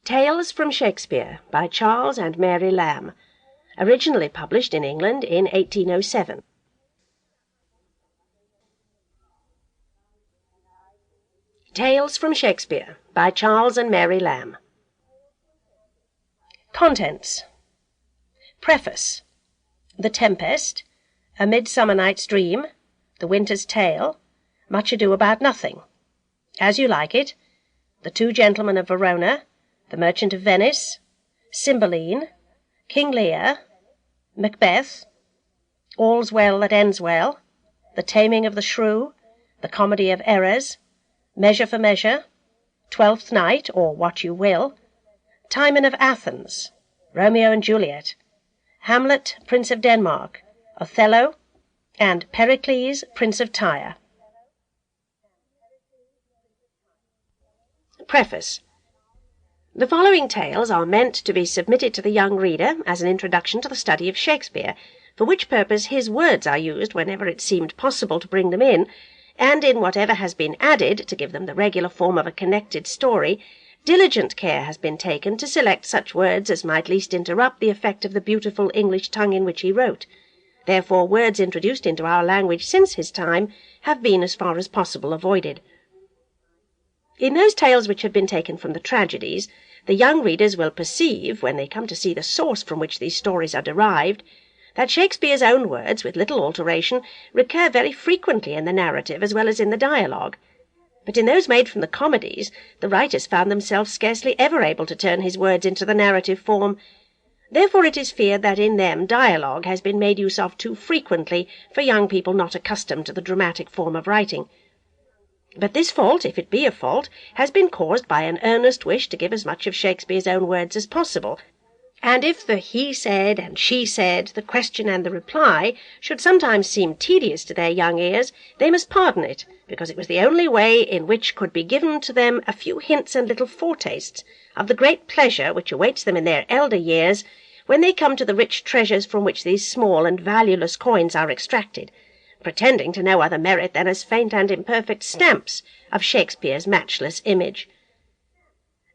Tales from Shakespeare by Charles and Mary Lamb, originally published in England in 1807. Tales from Shakespeare by Charles and Mary Lamb. Contents. Preface. The Tempest, A Midsummer Night's Dream, The Winter's Tale, Much Ado About Nothing, As You Like It, The Two Gentlemen of Verona, The Merchant of Venice, Cymbeline, King Lear, Macbeth, All's Well that Ends Well, The Taming of the Shrew, The Comedy of Errors, Measure for Measure, Twelfth Night, or What You Will, Timon of Athens, Romeo and Juliet, Hamlet, Prince of Denmark, Othello, and Pericles, Prince of Tyre. Preface. The following tales are meant to be submitted to the young reader as an introduction to the study of Shakespeare, for which purpose his words are used whenever it seemed possible to bring them in, and in whatever has been added to give them the regular form of a connected story, diligent care has been taken to select such words as might least interrupt the effect of the beautiful English tongue in which he wrote. Therefore words introduced into our language since his time have been as far as possible avoided. In those tales which have been taken from the tragedies, the young readers will perceive, when they come to see the source from which these stories are derived, that Shakespeare's own words, with little alteration, recur very frequently in the narrative as well as in the dialogue. But in those made from the comedies, the writers found themselves scarcely ever able to turn his words into the narrative form. Therefore it is feared that in them dialogue has been made use of too frequently for young people not accustomed to the dramatic form of writing. But this fault, if it be a fault, has been caused by an earnest wish to give as much of Shakespeare's own words as possible, and if the he said and she said, the question and the reply, should sometimes seem tedious to their young ears, they must pardon it, because it was the only way in which could be given to them a few hints and little foretastes of the great pleasure which awaits them in their elder years, when they come to the rich treasures from which these small and valueless coins are extracted, pretending to no other merit than as faint and imperfect stamps of Shakespeare's matchless image.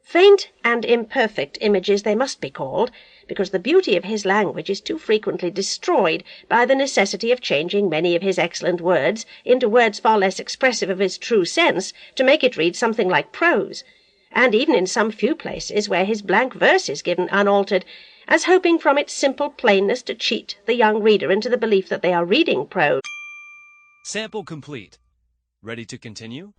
Faint and imperfect images they must be called, because the beauty of his language is too frequently destroyed by the necessity of changing many of his excellent words into words far less expressive of his true sense, to make it read something like prose, and even in some few places where his blank verse is given unaltered, as hoping from its simple plainness to cheat the young reader into the belief that they are reading prose. Sample complete. Ready to continue?